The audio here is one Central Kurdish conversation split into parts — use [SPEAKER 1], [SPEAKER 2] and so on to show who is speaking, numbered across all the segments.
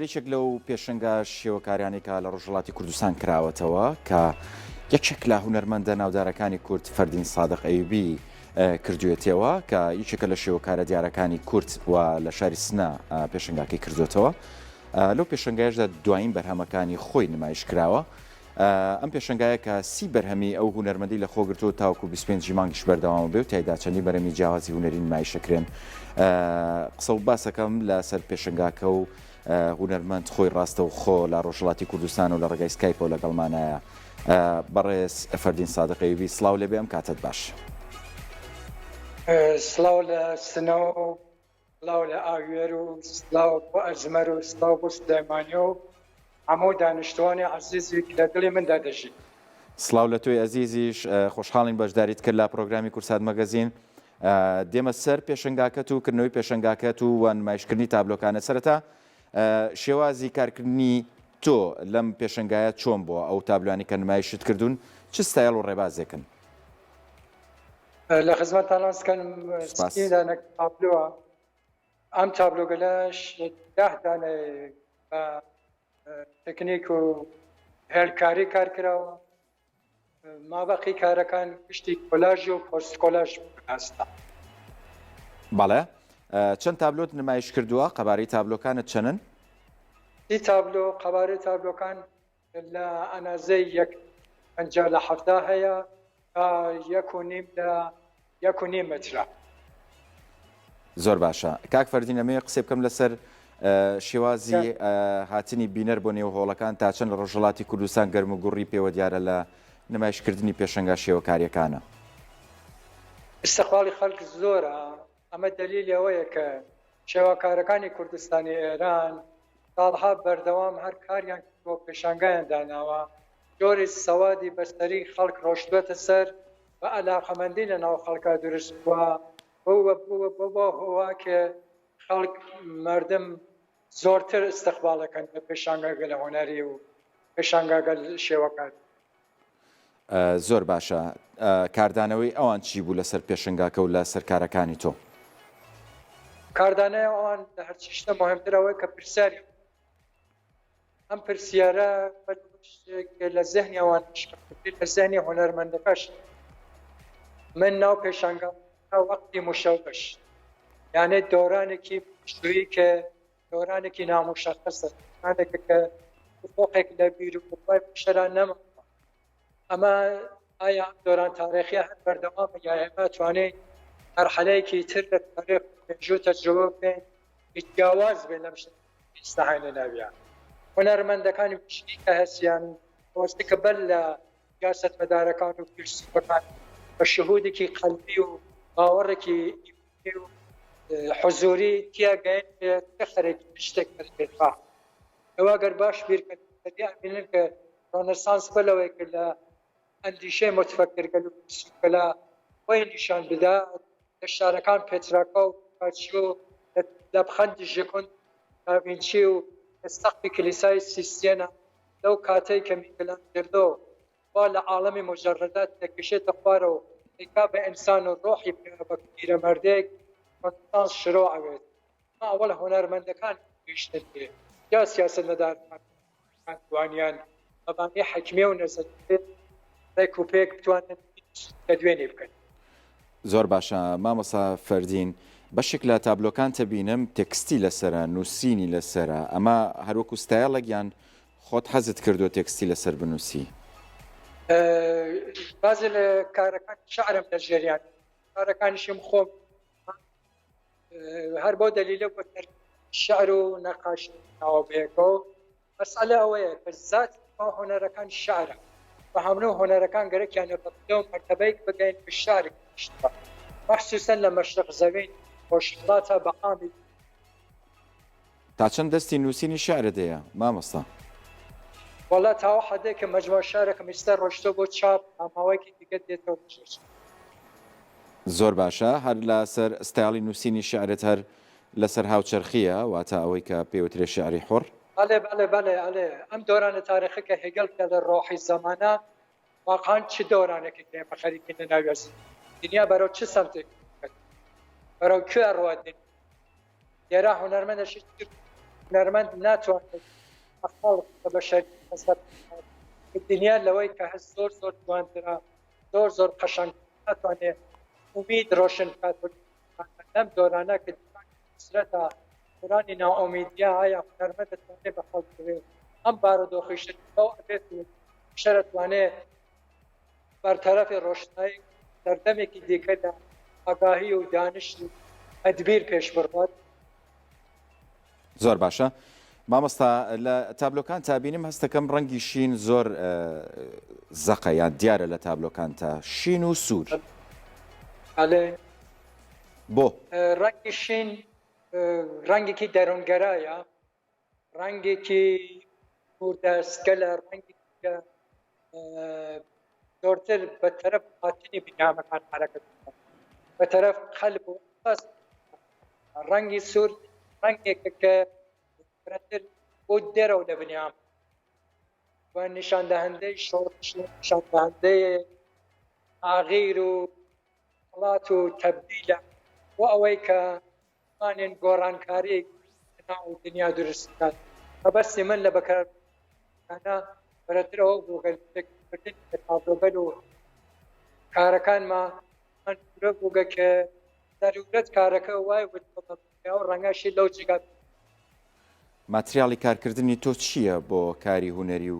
[SPEAKER 1] یەکێک لەو پێشنگا شێوەکاریانی کە لە ڕۆژهەڵاتی کوردستان کراوەتەوە کە یەکێک لە هونەرمەندە ناودارەکانی کورد فەردین سادق ئەیوبی کردوێتەوە کە یەکێکە لە شێوەکارە دیارەکانی کورد و لە شاری سنە پێشنگاکەی کردوێتەوە. لەو پێشنگایشدا دوایین بەرهەمەکانی خۆی نمایش کراوە. ئەم پێشنگایە کە سی بەرهەمی ئەو هونەرمەندی لە خۆگرتو تاوکو 25 مانگیش بەردەوام بێ و تایدا چەندی بەرەمی جیاوازی هونەری نمایشەکرێن. قسە و باسەکەم لەسەر پێشنگاکە و هونەرمەند خۆی ڕاستە و خۆ لە ڕۆژهەڵاتی کوردستان و لە ڕێگای سکایپەوە لەگەڵمانایە. بەڕێز فەردین سادق ئەیوبی سڵاو لێبێ، ئەم کاتت باش.
[SPEAKER 2] سڵاو لە سنە و سڵاو لە ئاوێر و سڵاو بۆ ئەزمەر و سڵاو بۆ سلەیمانی و هەموو دانیشتوانی عەزیزی لە دڵی مندا دەژی.
[SPEAKER 1] سڵاو لە تۆی ئەزیزیش، خۆشحاڵین بەشداریت کرد لە پرۆگرامی کورسات مەگەزین. دێمە سەر پێشنگاکەت و کردنەوەی پێشنگاکەت و نمایشکردنی تابلۆکانە. سەرەتا شێوازی کارکردنی تۆ لەم پێشنگایە چۆن بووە؟ ئەو تابلوانی کە نمایشت کردوون چ ستایل و ڕێبازێکن؟
[SPEAKER 2] لە خزمەتتان سپاسیدانە تابلۆوە. ئەم تابلۆگەلەش 10 دانە بە تەکنیک و هێلکاری کارکراوە. مابەقی کارەکان پشتی کۆلاژ و پۆست کۆلاژ هەستا.
[SPEAKER 1] بەڵێ، چەند تابلۆت نمایش کردووە؟ قەبارەی تابلۆکانت چەندن؟
[SPEAKER 2] 30 تابلۆ. قەبارەی تابلۆکان لە ئەنازەی 1.50 هەیە تا 1.5 مترە.
[SPEAKER 1] زۆر باشە. کاک فەردین، ئەمەیە قسێ بکەم لەسەر شێوازی هاتنی بینەر بۆ نێو هۆڵەکان تا چەند لە ڕۆژهەڵاتی کوردستان گەرم و گوڕی پێوە دیارە لە نمایشکردنی پێشەنگا شێوەکاریەکانە.
[SPEAKER 2] استقبالی خەڵک زۆرە. ئەمە دلیل ئەوەیە کە شێوەکارەکانی کوردستانی ئێران ساڵها بەردەوام هەر کاریان بۆ پێشانگایان داناوە. جۆری سەوادی بەسەری خەڵک ڕۆشتوێتە سەر بە عەلاقەمەندی لە ناو خەڵکا دروست بووە. بۆ هەوا کە خەڵک مردم زۆرتر استقبالەکەن بە پێشانگاگە لە هۆنەری و پێشانگاگە شێوەکار.
[SPEAKER 1] زۆر باشە. کاردانەوەی ئەوان چی بوو لەسەر پێشنگاکە و لە سەرکارەکانی تۆ؟
[SPEAKER 2] کاردانەوەی ئەوان لە هەرچی شتە مهمترەوەی کە پرسیاری ئەم پرسیارە لە زەهنی ئەوان لە زەهنی هونەرمەندەکەش. من ناو پێشانگا وەقتی مشەوقش، یانێ دۆرانێکی شووی کە دۆرانێکی نامشەخصە، دۆرانێکە کە فۆقێک لە بیر و قوڵای پیشەران نەما. ئەمە ئایا دۆران تاریخی هەر بەردەوامە یا ئێمە توانین مەرحەلەیەکی تر لە تاریخ پێنجوو تەجربە بکەین جیاواز بێن لەم ئیسلاحانە ناویان. هونەرمەندەکانی پشتی کە هەستیان وەستی کە بەر لە سیاسەتمەدارەکان و فیلسوفەکان بە شهودێکی قەلبی و باوەڕێکی و حضوری تیاگەین کە خەرێکی شتێک بێتخوا. ئەوە گەر باش بیرکەن بینن کە ڕۆنەسانس بەلەوەی کە لە ئەندیشەی متفەکرگەل و فیلسوفەلا خۆی نیشان بدا لە شارەکان پێتراکا و پارچیۆ لە بخەندی ژکۆن داڤینچی و سەقفی کلیسای سیستیەنە لەو کاتەی کە میکەلان کردۆ وا لە عاڵەمی مجەڕەدات دەکەشێتە خوارەوە ئەیکا بە ئینسان و ڕۆحی بە پیرەمەردێک ڕۆنەسانس شروع ئەوێت. ما ئەوەڵ هونەرمەندەکان گەیشتن پێ یا سیاسەتمەداران توانیان مەبانی حەکیمیە و نەزەکێت ڕێک و پێک بتوانن کە دوێنێ بکەن.
[SPEAKER 1] زۆر باشە. مامۆستا فەردین، بەشێک لە تابلۆکان تەبینم تێکستی لەسرە، نووسینی لەسرە. ئەمە هەروەکو ستایڵێک یان خۆت حەزت کردو تێکستی لەسەر بنووسی؟
[SPEAKER 2] بازی لە کارەکان شعرم لە ژێریان، کارەکانیشم خۆم هەر بۆ دەلیلە بۆ شعر و نەقاشی ناوەبەیەکەوە. مەسئلە ئەوەیە کە زات هۆنەرەکان شعرە و هەموو هۆنەرەکان گەرەکیانە بەو مەرتەبەیەک بگەین بە شعر مەخسوسەن لە مەشرق زەوین خۆشحاڵاتە بەعامی.
[SPEAKER 1] تا چەند دەستی نووسینی شعرت هەیە مامۆستا؟
[SPEAKER 2] وەڵا تاوە حەدێک کە مەجموعە شارێکم ئێستا ڕۆیشتۆ بۆ چاپ هەماوەیەکی دیگە دێتەوە.
[SPEAKER 1] زۆر باشە. هەر لەسەر ستایڵی نووسینی شعرت هەر لەسەر هاوچەرخیە، واتە ئەوەی کە پێوترێ شعری حۆڕ؟
[SPEAKER 2] بەڵێ بەڵێ بەڵێ ئەڵێ ئەم دۆرانە تاریخی کە هێگەل کە لە ڕۆحی زەمانە واقعاً چ دۆرانێکی کە بە خەریکین لە ناوێزی دنیا بەرەو چ سەمتێک بەرەو کوێ ڕوادێن. ئێرە هونەرمەندەشی هونەرمەند ناتوانێت خەڵک بە بەشەری حەزەت دنیا لەوەی کە هەست زۆر زۆر جوانترە زۆر زۆر قەشەنگ ناتوانێت ئومید ڕۆشن بکات لەم دۆرانە کە سرەتە دورانی ناوئومیدیە هەیە هونەرمەند دەتوانێت بە خەڵک بوێت ئەم بارودۆخیشت بەو ئەبێت و شەرە توانێت بەرتەرەفی ڕۆشنایی دەردەمێکی دیکەدا ئاگاهی و دانش و ئەدبیر پێش بڕات.
[SPEAKER 1] زۆر باشە مامۆستا لە تابلۆکان تابینیم هەستەکەم ڕەنگی شین زۆر زەقە یان دیارە لە تابلۆکان تا شین و سوور بۆ
[SPEAKER 2] ڕەنگی شین ڕەنگێکی دەروونگەرایە ڕەنگێکی کوردەستگەلە ڕەنگێکی زۆرتر بە تەرەف هاتنی بنیامەکان حرەکەت بە تەرەف قەلب و قەست ڕەنگی سوور ڕەنگێکە کە فرەتر بۆ دەرەوە لە بنیام و نیشاندەهەندەی شۆڕش نیشاندەهەندەی ئاغیر و وڵات و تەبدیلە بۆ ئەوەی کە مانێن گۆڕانکاری ناو دنیا دروست بکات بەبەستی من لە بەکارانە بەرەترەوە بۆ گەلکردن تابلۆگەل و کارەکانمە من پورە بووگە کە دەرورەت کارەکە وای و ڕەنگەشی لەو جگات
[SPEAKER 1] ماتریاڵی کارکردنی تۆ چییە بۆ کاری هوەری و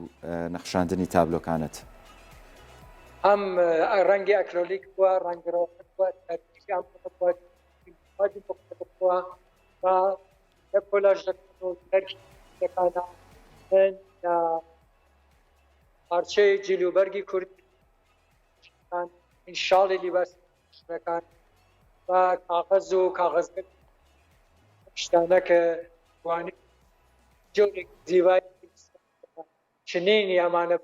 [SPEAKER 1] نەخشاندنی تابلۆکانت؟
[SPEAKER 2] ئەم ڕەنگی ئەکرۆلیک بووە ڕەنگەوە بە کۆلاژ دەکانە پارچەی جیلوبەرگی کوردی ئینشاڵی لیباسەکان بە کاغەز و کاغەزگەر شتانە کە توانی جۆرێک زیوای چنینی ئەمانە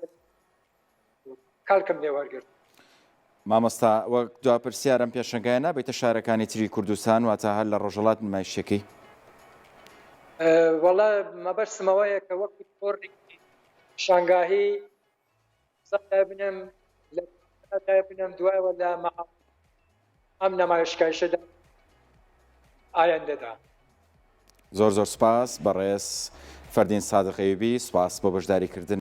[SPEAKER 2] کاڵکم لێ وەرگرت.
[SPEAKER 1] مامۆستا وەک دواپرسیارم پێشنگایە نابێتە شارەکانی تری کوردستان واتە هەر لە ڕۆژهەڵات نمایشەکەی؟
[SPEAKER 2] وەڵا مەبەستمەوەیە کە وەکو تۆڕێکی شانگاهی بنم بنم دوایەوە لە ئەم نمایشگاهیشەدا ئایندەدا.
[SPEAKER 1] زۆر زۆر سپاس بەڕێز فەردین سادق ئەیوبی، سپاس بۆ بەشداریکردن